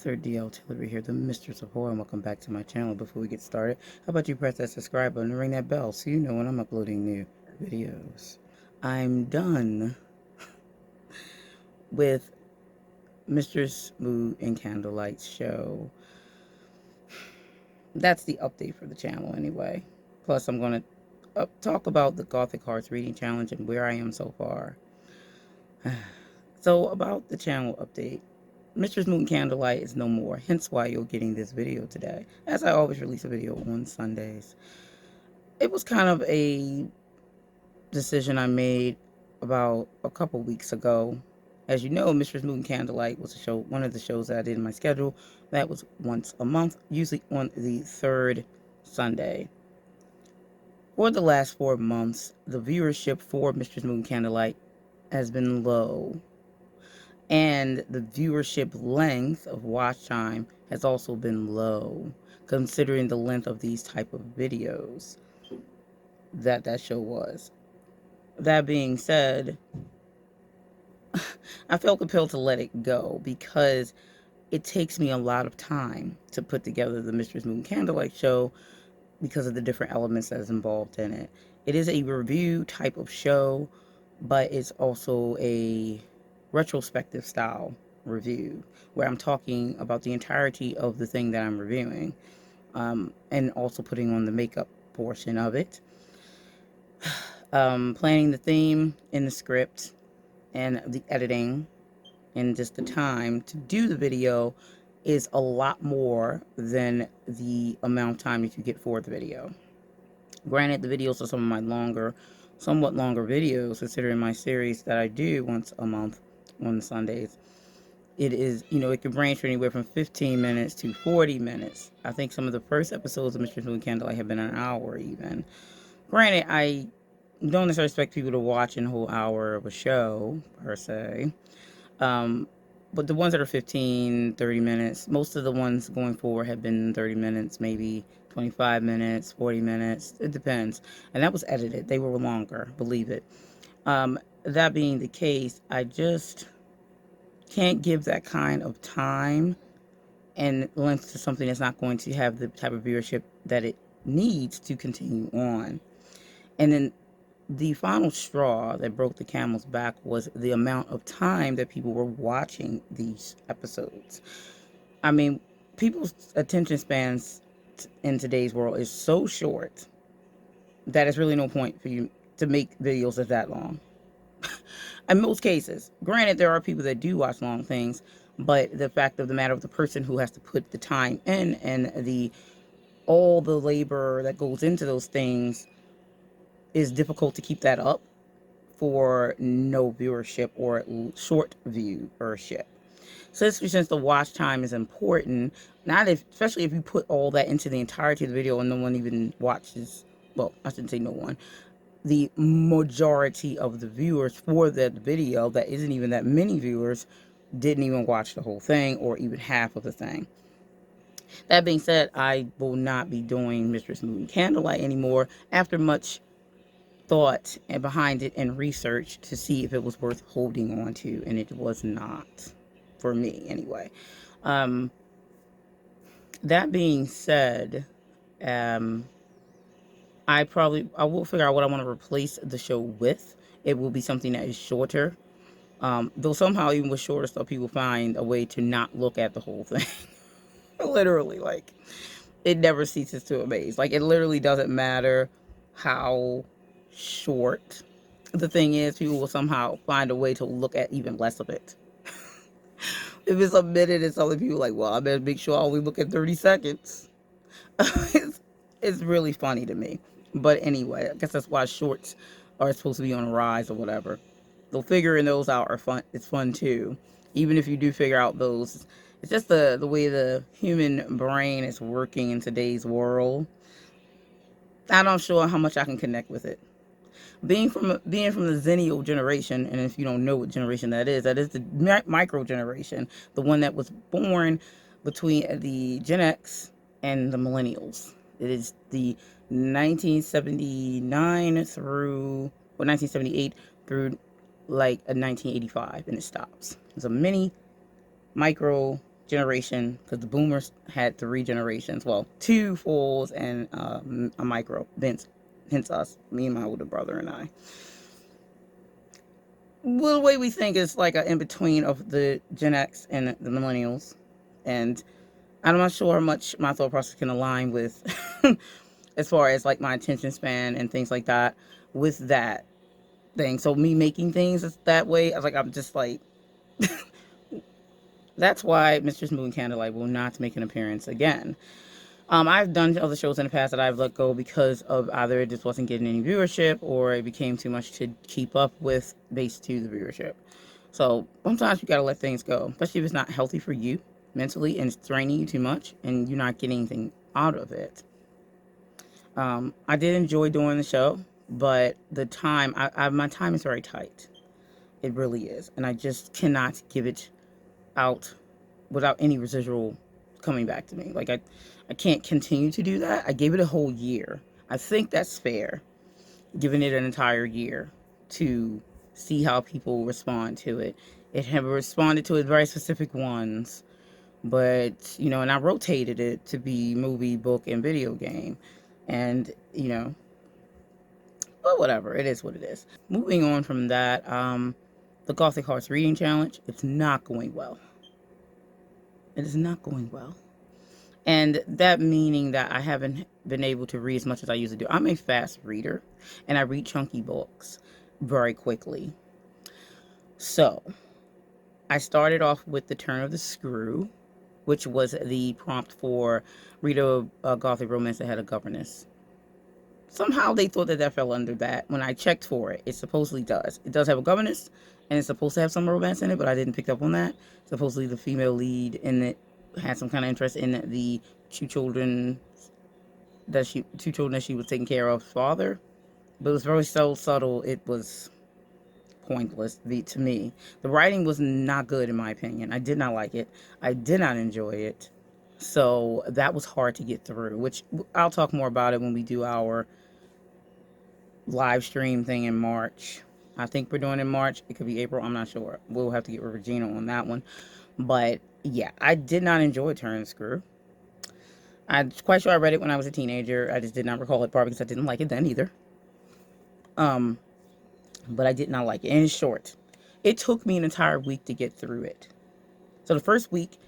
author DL Tillery here, the Mistress of Horror, and welcome back to my channel. Before we get started, how about you press that subscribe button and ring that bell so you know when I'm uploading new videos. I'm done with Mistress Mood and Candlelight's show. That's the update for the channel anyway. Plus, I'm going to talk about the Gothic Hearts reading challenge and where I am so far. So, about the channel update. Mistress Moon Candlelight is no more, hence why you're getting this video today, as I always release a video on Sundays. It was kind of a decision I made about a couple weeks ago. As you know, Mistress Moon Candlelight was one of the shows that I did in my schedule. That was once a month, usually on the third Sunday. For the last 4 months, the viewership for Mistress Moon Candlelight has been low. And the viewership length of watch time has also been low, considering the length of these type of videos that show was. That being said, I felt compelled to let it go because it takes me a lot of time to put together the Mistress Moon Candlelight show because of the different elements that is involved in it. It is a review type of show, but it's also a retrospective style review where I'm talking about the entirety of the thing that I'm reviewing, and also putting on the makeup portion of it, planning the theme in the script and the editing and just the time to do the video is a lot more than the amount of time that you get for the video. Granted, the videos are some of my somewhat longer videos, considering my series that I do once a month on Sundays. It is, it can range from anywhere from 15 minutes to 40 minutes. I think some of the first episodes of Mistress Moon Candlelight have been an hour even. Granted, I don't necessarily expect people to watch a whole hour of a show, per se. But the ones that are 15, 30 minutes, most of the ones going forward have been 30 minutes, maybe 25 minutes, 40 minutes. It depends. And that was edited. They were longer, believe it. That being the case, I just can't give that kind of time and length to something that's not going to have the type of viewership that it needs to continue on. And then the final straw that broke the camel's back was the amount of time that people were watching these episodes. I mean, people's attention spans in today's world is so short that it's really no point for you to make videos that long. In most cases, granted, there are people that do watch long things, but the fact of the matter of the person who has to put the time in and all the labor that goes into those things is difficult to keep that up for no viewership or short viewership. So since the watch time is important, especially if you put all that into the entirety of the video and no one even watches, well, I shouldn't say no one, the majority of the viewers for that video, that isn't even that many viewers, didn't even watch the whole thing or even half of the thing. That being said, I will not be doing Mistress Moon Candlelight anymore after much thought and behind it and research to see if it was worth holding on to, and it was not, for me anyway. That being said, I will figure out what I want to replace the show with. It will be something that is shorter. Though somehow, even with shorter stuff, people find a way to not look at the whole thing. Literally, like, it never ceases to amaze. Like, it literally doesn't matter how short the thing is, people will somehow find a way to look at even less of it. If it's a minute and something, people are like, well, I better make sure I only look at 30 seconds. It's really funny to me. But anyway, I guess that's why shorts are supposed to be on a rise or whatever. Though figuring those out are fun. It's fun too. Even if you do figure out those, it's just the way the human brain is working in today's world. I'm not sure how much I can connect with it. Being from the Zennial generation, and if you don't know what generation that is the micro generation, the one that was born between the Gen X and the millennials. It is the 1979 through, or 1978 through like a 1985, and it stops. It's a mini micro generation, because the boomers had 3 generations. Well, 2 fulls and a micro. Hence us, me and my older brother and I. Well, the way we think is like an in between of the Gen X and the millennials, and I'm not sure how much my thought process can align with, as far as like my attention span and things like that, with that thing. So me making things that way, I was like, I'm just like, that's why Mistress Moon Candlelight will not make an appearance again. I've done other shows in the past that I've let go because of either it just wasn't getting any viewership or it became too much to keep up with based to the viewership. So sometimes you gotta let things go, especially if it's not healthy for you mentally and it's draining you too much and you're not getting anything out of it. I did enjoy doing the show, but the time, my time is very tight. It really is. And I just cannot give it out without any residual coming back to me. Like, I can't continue to do that. I gave it a whole year. I think that's fair, giving it an entire year to see how people respond to it. It have responded to it very specific ones, but, you know, and I rotated it to be movie, book, and video game. And, you know, but whatever, it is what it is. Moving on from that, the Gothic Hearts Reading Challenge, it's not going well. It is not going well. And that meaning that I haven't been able to read as much as I used to do. I'm a fast reader, and I read chunky books very quickly. So, I started off with The Turn of the Screw, which was the prompt for read a Gothic romance that had a governess. Somehow they thought that fell under that. When I checked for it, it supposedly does. It does have a governess, and it's supposed to have some romance in it, but I didn't pick up on that. Supposedly the female lead in it had some kind of interest in the two children that she was taking care of father, but it was very so subtle. It was pointless to me. The writing was not good in my opinion. I did not like it. I did not enjoy it. So that was hard to get through, which I'll talk more about it when we do our live stream thing in March. I think we're doing it in March. It could be April. I'm not sure. We'll have to get with Regina on that one. But yeah, I did not enjoy Turn and Screw. I'm quite sure I read it when I was a teenager. I just did not recall it, probably because I didn't like it then either. But I did not like it. And it's short. It took me an entire week to get through it. So the first week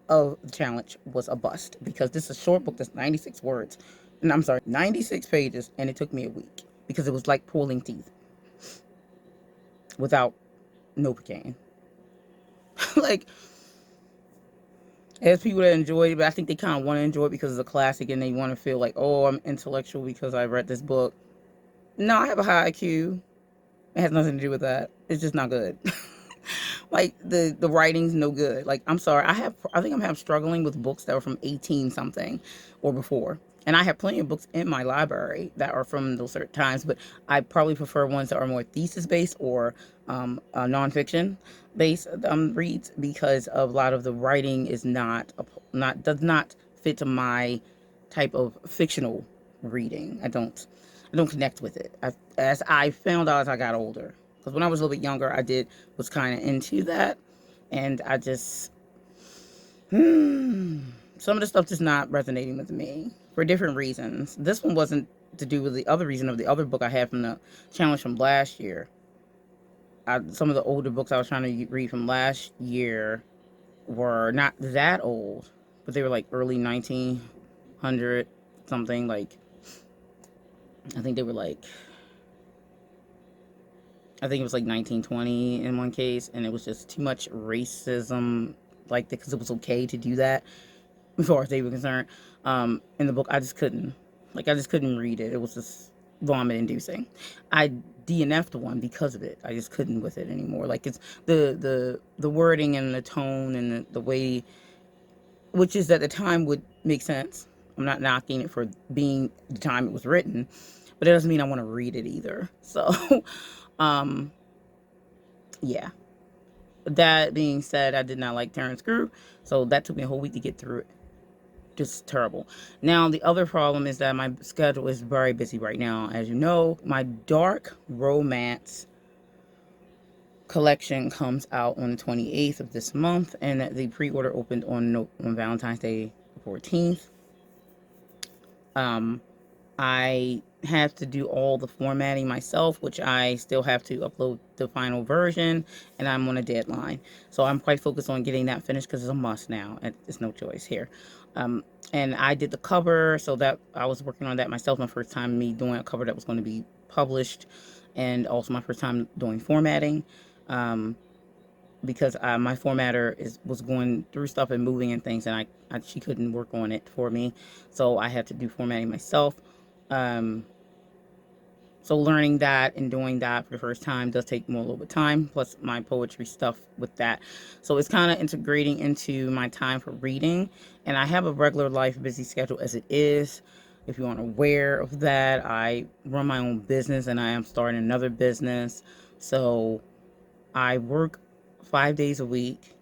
of the challenge was a bust because this is a short book that's 96 words. And I'm sorry, 96 pages, and it took me a week because it was like pulling teeth without Novocaine. Like, there's people that enjoy it, but I think they kind of want to enjoy it because it's a classic and they want to feel like, oh, I'm intellectual because I read this book. No, I have a high IQ. It has nothing to do with that. It's just not good. Like, the writing's no good. Like, I'm sorry. I think I'm struggling with books that are from 18 something or before. And I have plenty of books in my library that are from those certain times, but I probably prefer ones that are more thesis-based or nonfiction based reads, because of a lot of the writing is does not fit to my type of fictional reading. I don't connect with it. As I found out as I got older, because when I was a little bit younger, was kind of into that, and I just some of the stuff just not resonating with me for different reasons. This one wasn't to do with the other reason of the other book I had from the challenge from last year. Some of the older books I was trying to read from last year were not that old, but they were like early 1900 something. Like, I think it was like 1920 in one case, and it was just too much racism, like, because it was okay to do that as far as they were concerned. In the book, I just couldn't read it. It was just vomit inducing. I DNF'd one because of it. I just couldn't with it anymore. Like, it's the wording and the tone and the way, which is at the time would make sense. I'm not knocking it for being the time it was written, but it doesn't mean I want to read it either. So, yeah. That being said, I did not like Turn and Screw, so that took me a whole week to get through it. Just terrible. Now, the other problem is that my schedule is very busy right now. As you know, my dark romance collection comes out on the 28th of this month, and the pre-order opened on Valentine's Day 14th. I have to do all the formatting myself, which I still have to upload the final version, and I'm on a deadline. So I'm quite focused on getting that finished because it's a must now. It's no choice here. And I did the cover, so that I was working on that myself. My first time me doing a cover that was going to be published, and also my first time doing formatting. Because my formatter was going through stuff and moving and things, and she couldn't work on it for me, so I had to do formatting myself. So learning that and doing that for the first time does take more a little bit of time, plus my poetry stuff with that. So it's kind of integrating into my time for reading, and I have a regular life busy schedule as it is. If you aren't aware of that, I run my own business and I am starting another business. So I work 5 days a week,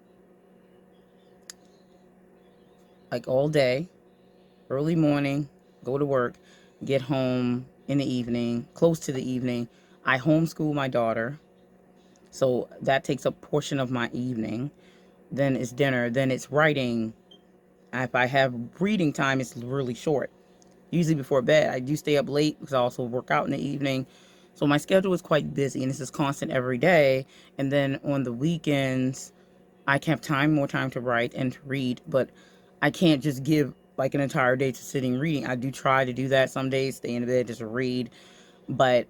like all day, early morning, go to work, get home in the evening, close to the evening. I homeschool my daughter, so that takes a portion of my evening. Then it's dinner, then it's writing. If I have reading time, it's really short. Usually before bed. I do stay up late because I also work out in the evening. So my schedule is quite busy, and this is constant every day. And then on the weekends, I can have more time to write and to read, but I can't just give like an entire day to sitting reading. I do try to do that some days, stay in bed, just read. But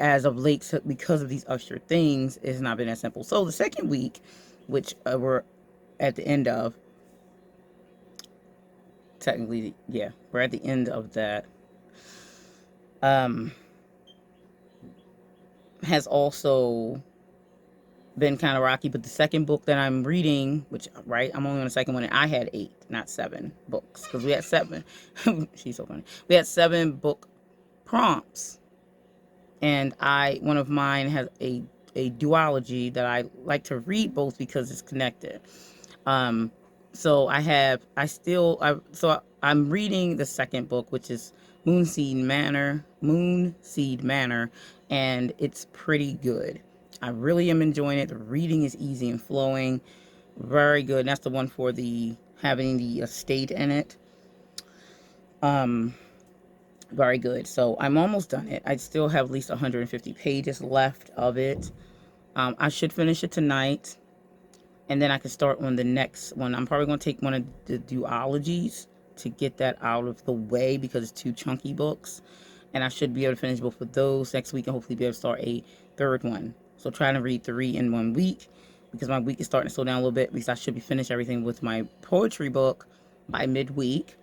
as of late, because of these extra things, it's not been that simple. So the second week, which we're at the end of, technically, yeah, we're at the end of that, has also been kind of rocky. But the second book that I'm reading, which, right, I'm only on the second one, and I had 8, not 7 books, because we had 7. She's so funny. We had 7 book prompts, and one of mine has a duology that I like to read both because it's connected. So I'm reading the second book, which is Moonseed Manor, and it's pretty good. I really am enjoying it. The reading is easy and flowing, very good. And that's the one for having the estate in it. Very good. So I'm almost done it. I still have at least 150 pages left of it. I should finish it tonight, and then I can start on the next one. I'm probably going to take one of the duologies to get that out of the way because it's 2 chunky books, and I should be able to finish both of those next week and hopefully be able to start a third one. So trying to read 3 in 1 week, because my week is starting to slow down a little bit, because I should be finished everything with my poetry book by midweek,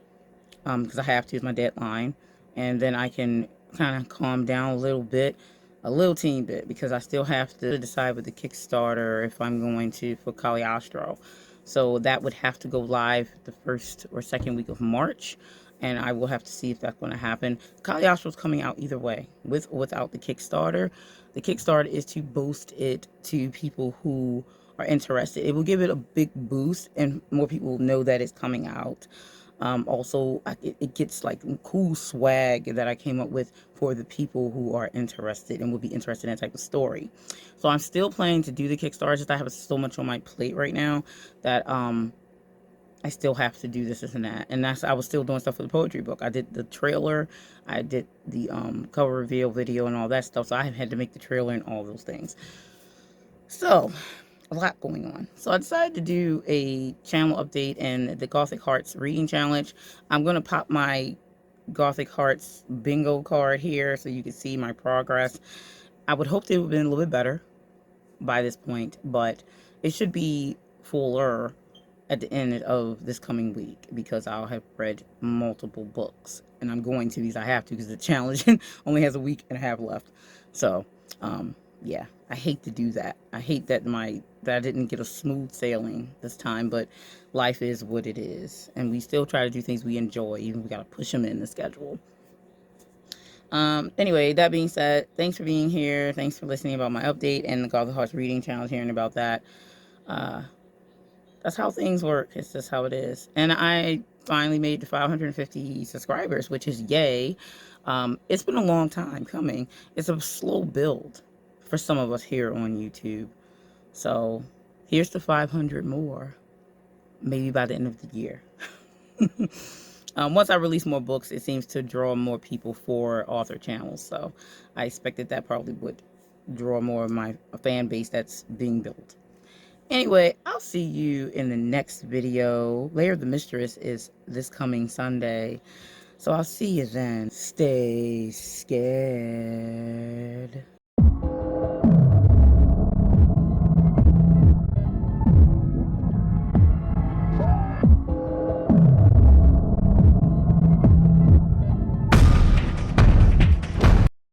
because I have to, it's my deadline, and then I can kind of calm down a little teeny bit, because I still have to decide with the Kickstarter if I'm going to for Cagliostro. So that would have to go live the first or second week of March, and I will have to see if that's going to happen. Cagliostro is coming out either way, with or without the Kickstarter. The Kickstarter is to boost it to people who are interested. It will give it a big boost, and more people will know that it's coming out. Also, it gets like cool swag that I came up with for the people who are interested and would be interested in that type of story. So I'm still planning to do the Kickstarter, just I have so much on my plate right now that I still have to do this and that. And I was still doing stuff for the poetry book. I did the trailer, I did the cover reveal video and all that stuff. So I have had to make the trailer and all those things. So a lot going on. So I decided to do a channel update and the Gothic Hearts reading challenge. I'm going to pop my Gothic Hearts bingo card here so you can see my progress. I would hope they would have been a little bit better by this point, but it should be fuller at the end of this coming week because I'll have read multiple books, and I'm going to, because I have to, because the challenge only has a week and a half left. So yeah, I hate to do that. I hate that I didn't get a smooth sailing this time, but life is what it is, and we still try to do things we enjoy, even if we gotta push them in the schedule. Anyway, that being said, thanks for being here. Thanks for listening about my update and the Gothic Hearts reading challenge, hearing about that. That's how things work. It's just how it is. And I finally made the 550 subscribers, which is yay. It's been a long time coming. It's a slow build for some of us here on YouTube. So here's the 500 more, maybe by the end of the year. Once I release more books, it seems to draw more people for author channels. So I expected that probably would draw more of my fan base that's being built. Anyway, I'll see you in the next video. Lair of the Mistress is this coming Sunday. So I'll see you then. Stay scared.